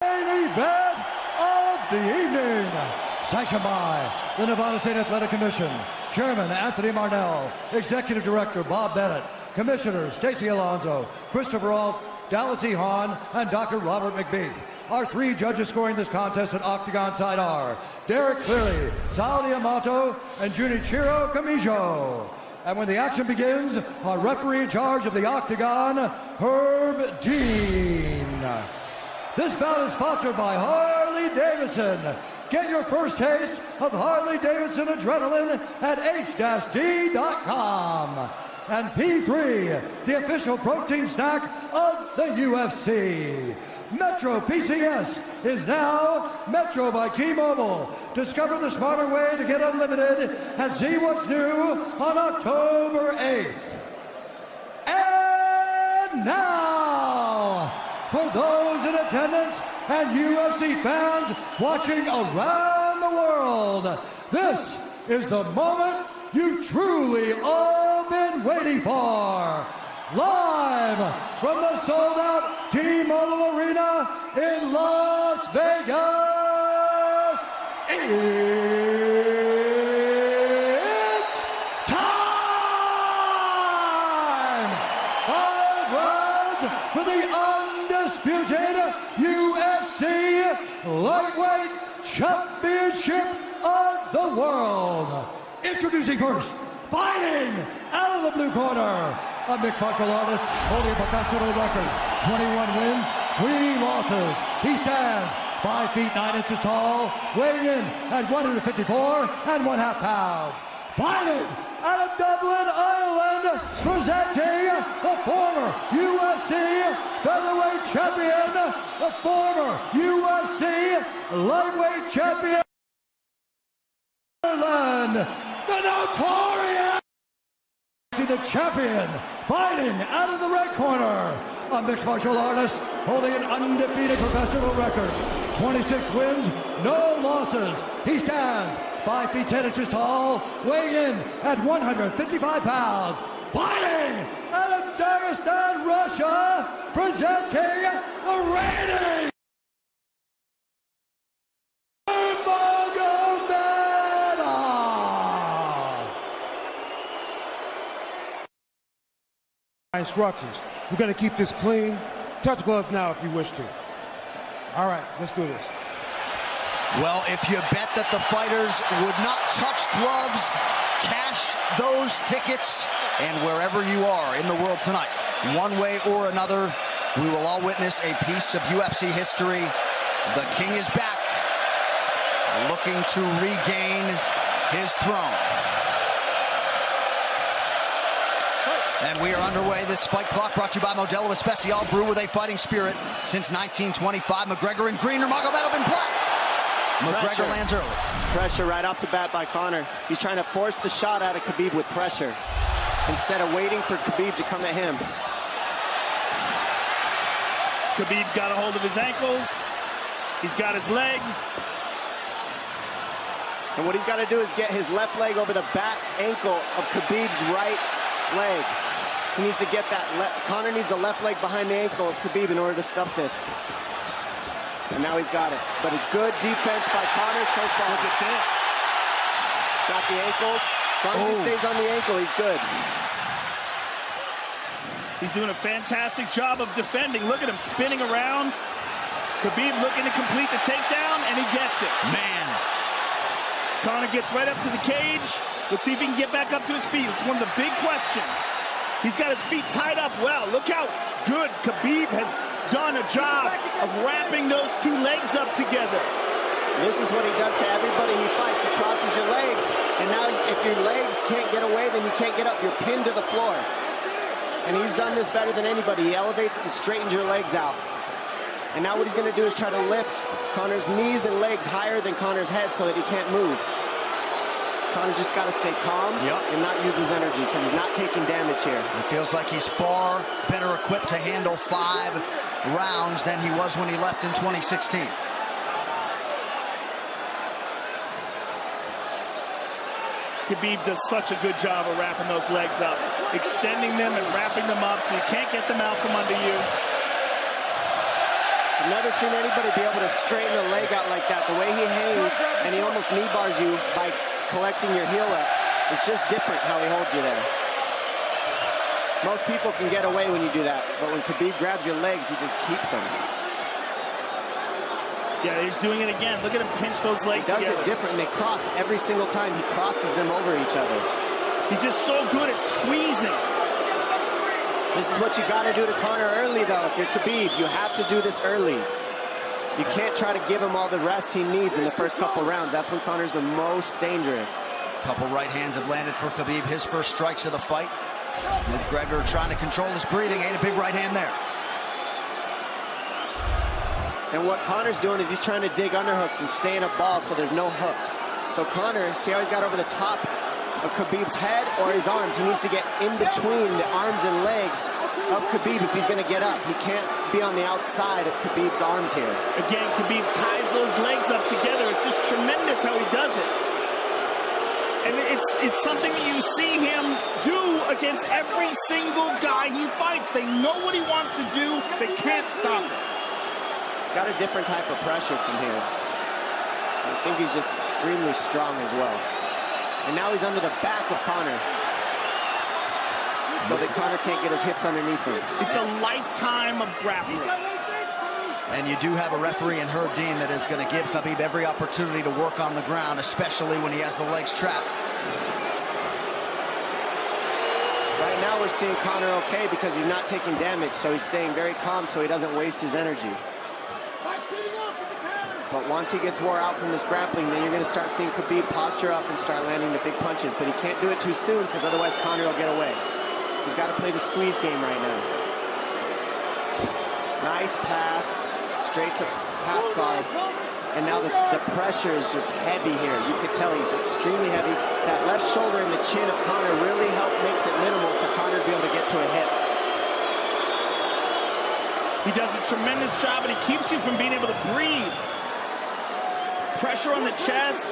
Main event of the evening, sanctioned by the Nevada State Athletic Commission, Chairman Anthony Marnell, Executive Director Bob Bennett, Commissioners Stacey Alonso, Christopher Alt, Dallas E. Hahn, and Dr. Robert McBeath. Our three judges scoring this contest at Octagon side are Derek Cleary, Sal Diamato, and Junichiro Kamijo. And when the action begins, our referee in charge of the Octagon, Herb Dean. This bout is sponsored by Harley-Davidson. Get your first taste of Harley-Davidson adrenaline at h-d.com. And P3, the official protein snack of the UFC. Metro PCS is now Metro by T-Mobile. Discover the smarter way to get unlimited and see what's new on October 8th. And now, for those in attendance and UFC fans watching around the world, this is the moment you've truly all been waiting for. Live from the sold-out T-Mobile Arena in Las Vegas, it's time! 5 rounds for the undisputed UFC Lightweight Championship of the World. Introducing first, fighting out of the blue corner, a mixed martial artist holding a professional record, 21 wins, 3 losses. He stands 5 feet 9 inches tall, weighing in at 154.5 pounds. Fighting out of Dublin, Ireland, presenting the former UFC featherweight champion, the former UFC lightweight champion, Ireland, the notorious, the champion, fighting out of the red corner, a mixed martial artist holding an undefeated professional record, 26 wins, no losses. He stands 5 feet 10 inches tall, weighing in at 155 pounds. Fighting out of Dagestan, Russia, presenting the reigning instructions. We're going to keep this clean. Touch gloves now if you wish to. All right, let's do this. Well, if you bet that the fighters would not touch gloves, cash those tickets, and wherever you are in the world tonight, one way or another, we will all witness a piece of UFC history. The King is back, looking to regain his throne. And we are underway. This fight clock brought to you by Modelo Especial, brew with a fighting spirit since 1925. McGregor in green, Nurmagomedov in black. McGregor lands early. Pressure right off the bat by Conor. He's trying to force the shot out of Khabib with pressure instead of waiting for Khabib to come at him. Khabib got a hold of his ankles. He's got his leg. And what he's got to do is get his left leg over the back ankle of Khabib's right leg. He needs to get that. Conor needs the left leg behind the ankle of Khabib in order to stuff this. And now he's got it. But a good defense by Conor so far. Look at this. Got the ankles. As long as he stays on the ankle, he's good. He's doing a fantastic job of defending. Look at him spinning around. Khabib looking to complete the takedown, and he gets it. Man. Conor gets right up to the cage. Let's see if he can get back up to his feet. It's one of the big questions. He's got his feet tied up well. Look how good Khabib has done a job of wrapping those two legs up together. This is what he does to everybody he fights. He crosses your legs, and now if your legs can't get away, then you can't get up. You're pinned to the floor. And he's done this better than anybody. He elevates and straightens your legs out. And now what he's going to do is try to lift Conor's knees and legs higher than Conor's head so that he can't move. Conor's just got to stay calm and not use his energy because he's not taking damage here. It feels like he's far better equipped to handle 5 rounds than he was when he left in 2016. Khabib does such a good job of wrapping those legs up, extending them and wrapping them up so you can't get them out from under you. I've never seen anybody be able to straighten a leg out like that. The way he hangs and he almost knee bars you by collecting your heel up. It's just different how he holds you there. Most people can get away when you do that, but when Khabib grabs your legs, he just keeps them. Yeah, he's doing it again. Look at him pinch those legs He does together. it different, and they cross every single time. He crosses them over each other. He's just so good at squeezing. This is what you got to do to Conor early, though. If you're Khabib, you have to do this early. You can't try to give him all the rest he needs in the first couple rounds. That's when Conor's the most dangerous. Couple right hands have landed for Khabib. His first strikes of the fight. McGregor trying to control his breathing. Ate a big right hand there. And what Conor's doing is he's trying to dig underhooks and stay in a ball so there's no hooks. So Conor, see how he's got over the top of Khabib's head or his arms? He needs to get in between the arms and legs of Khabib if he's going to get up. He can't be on the outside of Khabib's arms here. Again, Khabib ties those legs up together. It's just tremendous how he does it. And it's something that you see him do against every single guy he fights. They know what he wants to do. They can't stop it. He's got a different type of pressure from here. I think he's just extremely strong as well. And now he's under the back of Conor, so that Conor can't get his hips underneath him. It's a lifetime of grappling. And you do have a referee in Herb Dean that is going to give Khabib every opportunity to work on the ground, especially when he has the legs trapped. Right now we're seeing Conor okay because he's not taking damage, so he's staying very calm so he doesn't waste his energy. But once he gets wore out from this grappling, then you're going to start seeing Khabib posture up and start landing the big punches. But he can't do it too soon because otherwise Conor will get away. He's got to play the squeeze game right now. Nice pass, straight to half guard. And now the pressure is just heavy here. You could tell he's extremely heavy. That left shoulder and the chin of Conor really makes it minimal for Conor to be able to get to a hip. He does a tremendous job, and he keeps you from being able to breathe. Pressure on the chest,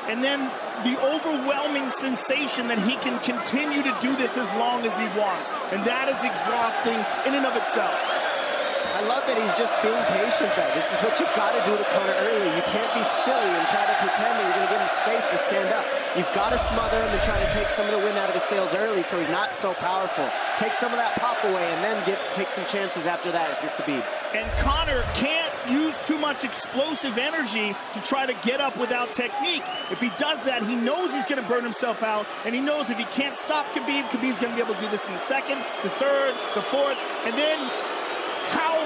and then the overwhelming sensation that he can continue to do this as long as he wants. And that is exhausting in and of itself. I love that he's just being patient, though. This is what you've got to do to Conor early. You can't be silly and try to pretend that you're going to give him space to stand up. You've got to smother him and try to take some of the wind out of his sails early so he's not so powerful. Take some of that pop away and then take some chances after that if you're Khabib. And Conor can't use too much explosive energy to try to get up without technique. If he does that, he knows he's going to burn himself out, and he knows if he can't stop Khabib, Khabib's going to be able to do this in the second, the third, the fourth, and then how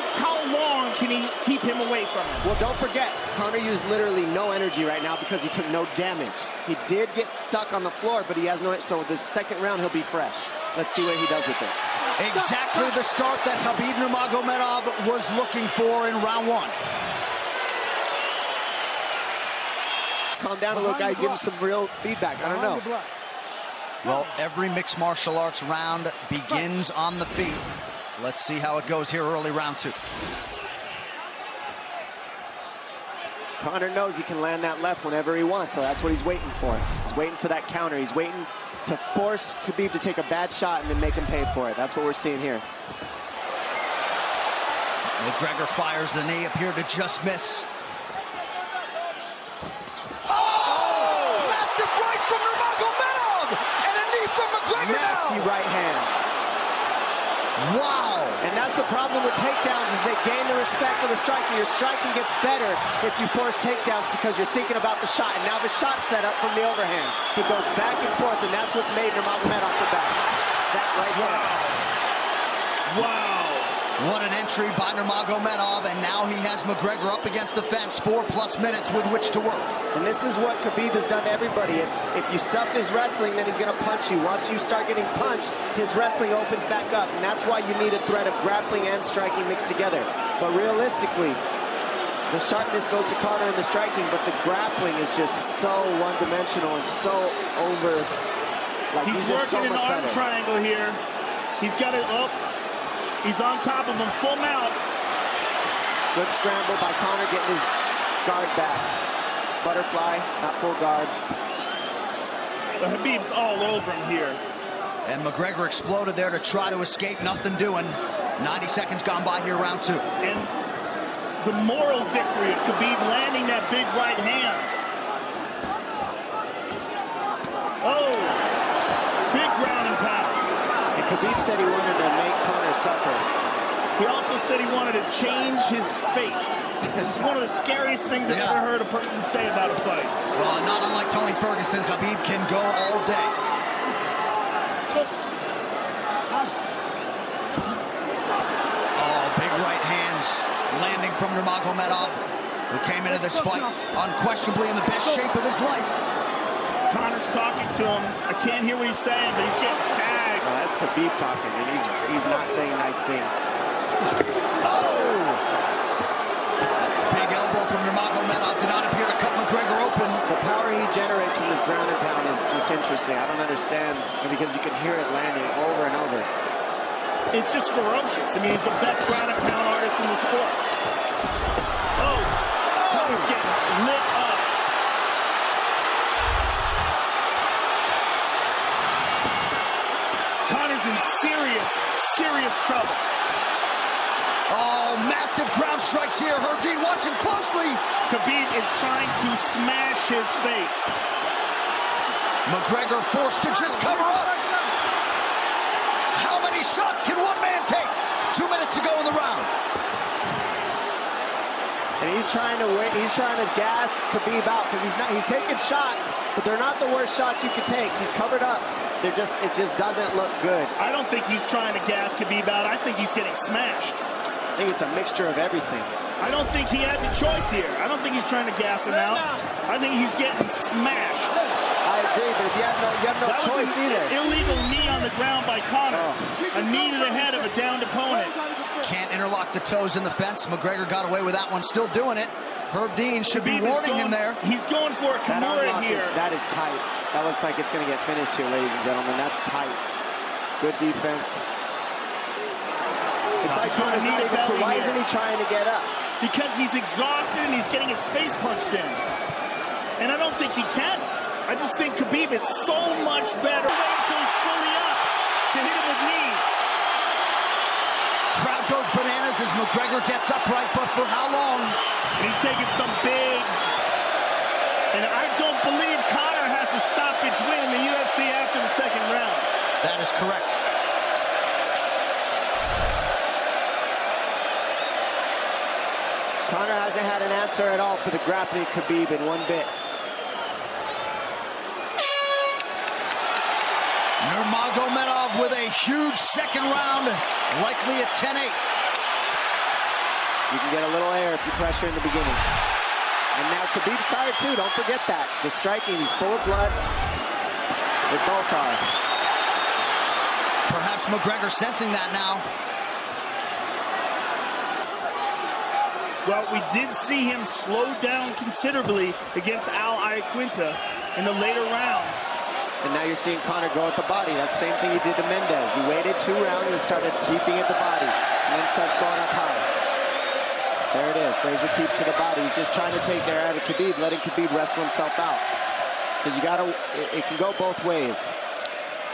long can he keep him away from him? Well, don't forget, Conor used literally no energy right now because he took no damage. He did get stuck on the floor, but he has no, so this second round he'll be fresh. Let's see what he does with it. Exactly the start that Khabib Nurmagomedov was looking for in round one. Calm down a little guy, give him some real feedback. I don't know. Well, every mixed martial arts round begins on the feet. Let's see how it goes here early round two. Conor knows he can land that left whenever he wants, so that's what he's waiting for. He's waiting for that counter. He's waiting to force Khabib to take a bad shot and then make him pay for it. That's what we're seeing here. McGregor fires the knee, appeared to just miss. Oh! Massive right from Nurmagomedov! And a knee from McGregor Nasty now! right hand. Wow! And that's the problem with takedowns is they gain the respect of the striker. Your striking gets better if you force takedowns because you're thinking about the shot. And now the shot set up from the overhand. He goes back and forth, and that's what's made Nurmagomedov the best. That right hand. Wow. What an entry by Nurmagomedov, and now he has McGregor up against the fence, 4+ minutes with which to work. And this is what Khabib has done to everybody. If you stuff his wrestling, then he's going to punch you. Once you start getting punched, his wrestling opens back up. And that's why you need a threat of grappling and striking mixed together. But realistically, the sharpness goes to Conor in the striking, but the grappling is just so one-dimensional and so over. Like He's just so working much an arm better. triangle here. He's got it up. He's on top of him, full mount. Good scramble by Conor, getting his guard back. Butterfly, not full guard. The Khabib's all over him here. And McGregor exploded there to try to escape, nothing doing. 90 seconds gone by here, round two. And the moral victory of Khabib landing that big right hand. Oh, big ground and pound. And Khabib said he wanted to make Conor suffer. He also said he wanted to change his face. This is one of the scariest things I've ever heard a person say about a fight. Well, not unlike Tony Ferguson, Khabib can go all day. Oh, big right hands landing from Nurmagomedov, who came into this fight unquestionably in the best shape of his life. Conor's talking to him. I can't hear what he's saying, but he's getting tagged. Well, that's Khabib talking, and he's not saying nice things. Oh! Big elbow from Nurmagomedov did not appear to cut McGregor open. The power he generates from this ground and pound is just interesting. I don't understand, because you can hear it landing over and over. It's just ferocious. I mean, he's the best ground and pound artist in the sport. Oh! Conor's getting lit up. Conor's in serious trouble. Oh, massive ground strikes here. Herb Dean watching closely. Khabib is trying to smash his face. McGregor forced to just cover up. How many shots can one man take? 2 minutes to go in the round. And he's trying to gas Khabib out, because he's taking shots, but they're not the worst shots you can take. He's covered up. It just doesn't look good. I don't think he's trying to gas Khabib out. I think he's getting smashed. I think it's a mixture of everything. I don't think he has a choice here. I don't think he's trying to gas him out. I think he's getting smashed. I agree, but if you have no choice either. Illegal knee on the ground by Conor. A knee to the head of a downed opponent. Can't interlock the toes in the fence. McGregor got away with that one, still doing it. Herb Dean should be warning him there. He's going for a Kimura here. That is tight. That looks like it's going to get finished here, ladies and gentlemen. That's tight. Good defense. It's like Conor's not even sure. Why isn't he trying to get up? Because he's exhausted and he's getting his face punched in. And I don't think he can. I just think Khabib is so much better. Wait until he's fully up to hit him with knees. Crowd goes bananas as McGregor gets upright, but for how long? And he's taking some big... And I don't believe Conor has a stoppage win in the UFC after the second round. That is correct. Conor hasn't had an answer at all for the grappling Khabib in one bit. Nurmagomedov with a huge second round, likely at 10-8. You can get a little air if you pressure in the beginning. And now Khabib's tired too, don't forget that. The striking, he's full of blood. They both are. Perhaps McGregor sensing that now. Well, we did see him slow down considerably against Al Iaquinta in the later rounds. And now you're seeing Conor go at the body. That's the same thing he did to Mendez. He waited 2 rounds and started teeping at the body, and then starts going up high. There it is. There's the teeps to the body. He's just trying to take air out of Khabib, letting Khabib wrestle himself out. Because you gotta, it can go both ways.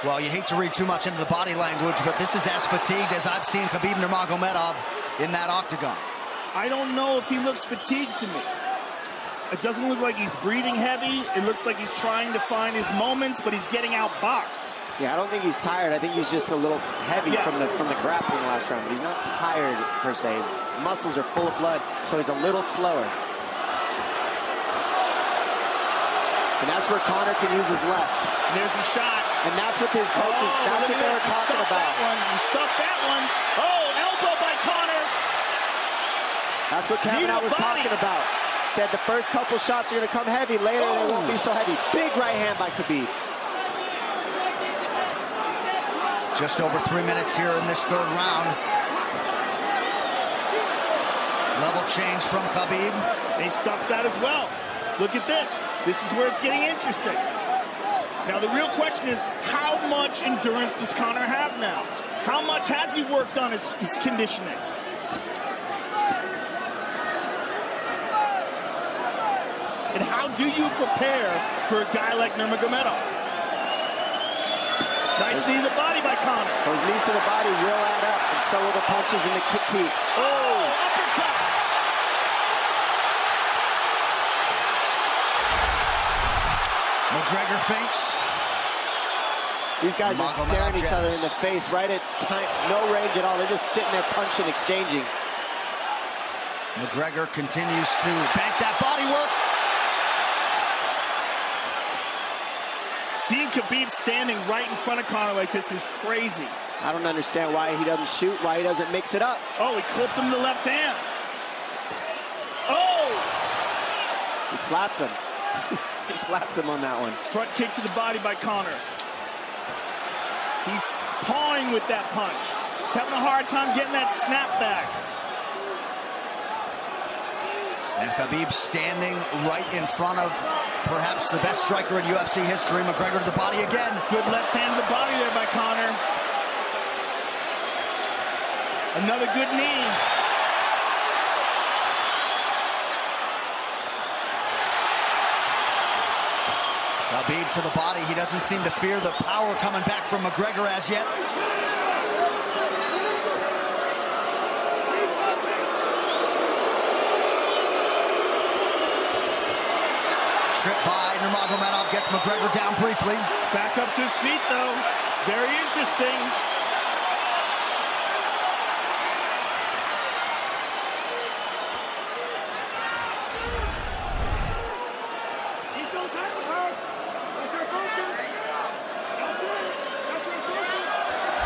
Well, you hate to read too much into the body language, but this is as fatigued as I've seen Khabib Nurmagomedov in that octagon. I don't know if he looks fatigued to me. It doesn't look like he's breathing heavy. It looks like he's trying to find his moments, but he's getting outboxed. Yeah, I don't think he's tired. I think he's just a little heavy from the grappling last round. But he's not tired per se. His muscles are full of blood, so he's a little slower. And that's where Conor can use his left. And there's the shot. And that's what his coaches, that's what they were talking about. He stuffed that one. Oh, elbow by Conor. That's what Kavanaugh was talking about. Said the first couple shots are going to come heavy. Later, they won't be so heavy. Big right hand by Khabib. Just over 3 minutes here in this third round. Level change from Khabib. He stuffed that as well. Look at this. This is where it's getting interesting. Now, the real question is, how much endurance does Conor have now? How much has he worked on his conditioning? And how do you prepare for a guy like Nurmagomedov? Nice knee to the body by Conor. Those knees to the body will add up, and so will the punches and the kick teeps. Oh, uppercut. McGregor feints. These guys are staring each other in the face right at time, no range at all. They're just sitting there punching, exchanging. McGregor continues to bank that body work. Seeing Khabib standing right in front of Conor like this is crazy. I don't understand why he doesn't shoot, why he doesn't mix it up. Oh, he clipped him the left hand. Oh! He slapped him. He slapped him on that one. Front kick to the body by Conor. He's pawing with that punch. Having a hard time getting that snap back. And Khabib standing right in front of perhaps the best striker in UFC history. McGregor to the body again. Good left hand to the body there by Conor. Another good knee. Khabib to the body. He doesn't seem to fear the power coming back from McGregor as yet. Trip by Nurmagomedov gets McGregor down briefly. Back up to his feet, though. Very interesting.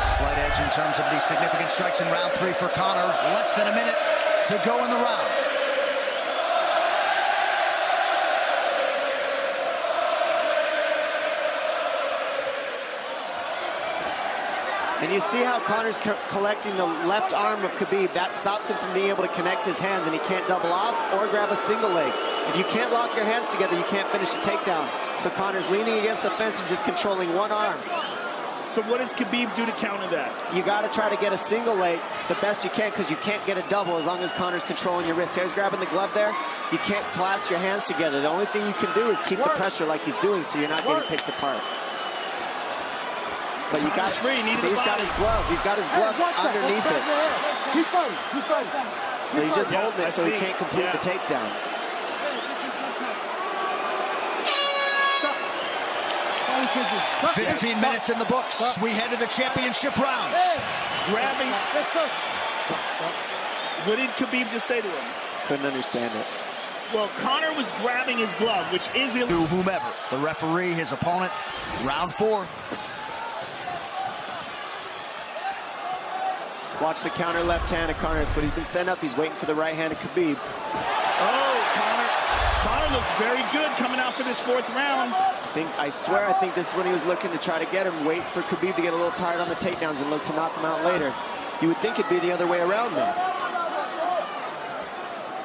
Slight edge in terms of the significant strikes in round 3 for Conor. Less than a minute to go in the round. And you see how Conor's collecting the left arm of Khabib. That stops him from being able to connect his hands, and he can't double off or grab a single leg. If you can't lock your hands together, you can't finish the takedown. So Conor's leaning against the fence and just controlling one arm. So what does Khabib do to counter that? You got to try to get a single leg the best you can, because you can't get a double as long as Conor's controlling your wrist. Here's grabbing the glove there. You can't clasp your hands together. The only thing you can do is keep the pressure like he's doing, so you're not getting picked apart. But you got free. See, he's got his glove. He's got his glove underneath it. Keep fighting. Keep fighting. So he's just holding it so he can't complete the takedown. Stop. 15 minutes in the books. We head to the championship rounds. Grabbing. What did Khabib just say to him? Couldn't understand it. Well, Conor was grabbing his glove, which is illegal. To whomever. The referee, his opponent. Round 4. Watch the counter left hand of Conor. It's what he's been setting up. He's waiting for the right hand of Khabib. Oh, Conor looks very good coming out for this 4th round. I swear, I think this is when he was looking to try to get him, wait for Khabib to get a little tired on the takedowns and look to knock him out later. You would think it'd be the other way around, though.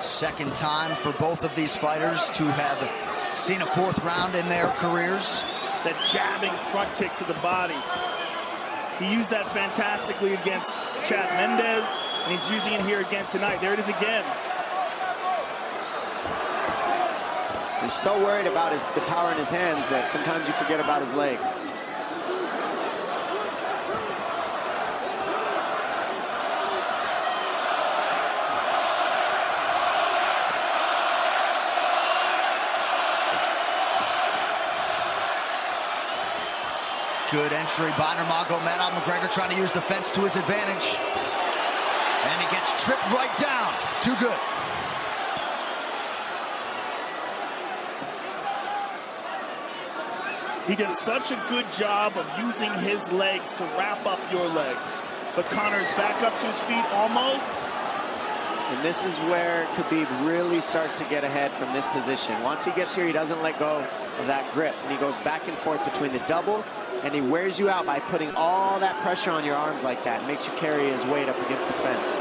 Second time for both of these fighters to have seen a 4th round in their careers. That jabbing front kick to the body. He used that fantastically against Chad Mendes, and he's using it here again tonight. There it is again. He's so worried about the power in his hands that sometimes you forget about his legs. Good entry by Nurmagomedov. McGregor trying to use the fence to his advantage. And he gets tripped right down. Too good. He does such a good job of using his legs to wrap up your legs. But Conor's back up to his feet almost. And this is where Khabib really starts to get ahead from this position. Once he gets here, he doesn't let go of that grip. And he goes back and forth between the double, and he wears you out by putting all that pressure on your arms like that. It makes you carry his weight up against the fence.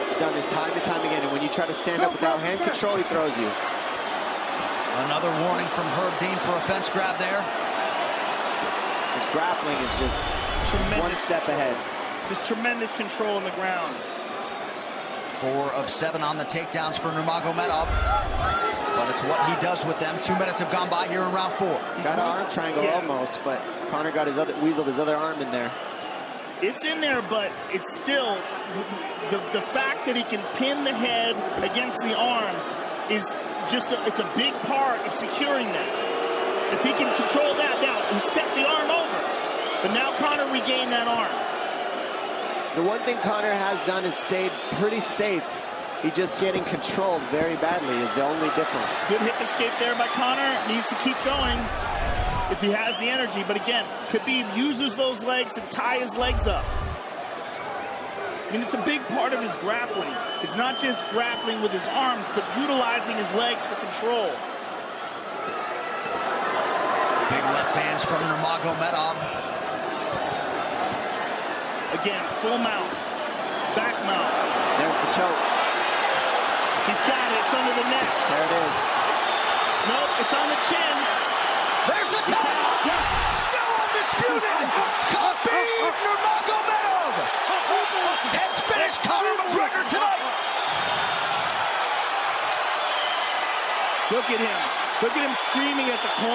He's done this time and time again, and when you try to stand up without hand control, he throws you. Another warning from Herb Dean for a fence grab there. His grappling is just one step ahead. Just tremendous control on the ground. 4 of 7 on the takedowns for Nurmagomedov. But it's what he does with them. 2 minutes have gone by here in round 4. Got an arm triangle almost, but Conor got weaseled his other arm in there. It's in there, but it's still the fact that he can pin the head against the arm is just it's a big part of securing that. If he can control that, now he stepped the arm over. But now Conor regained that arm. The one thing Conor has done is stayed pretty safe. He's just getting controlled very badly is the only difference. Good hip escape there by Conor. Needs to keep going if he has the energy. But again, Khabib uses those legs to tie his legs up. I mean, it's a big part of his grappling. It's not just grappling with his arms, but utilizing his legs for control. Big left hands from Nurmagomedov. Again, full mount, back mount. There's the choke. He's got it. It's under the neck. There it is. Nope, it's on the chin. There's the tap. Still undisputed. Khabib Nurmagomedov has finished Conor McGregor tonight. Look at him. Look at him screaming at the corner.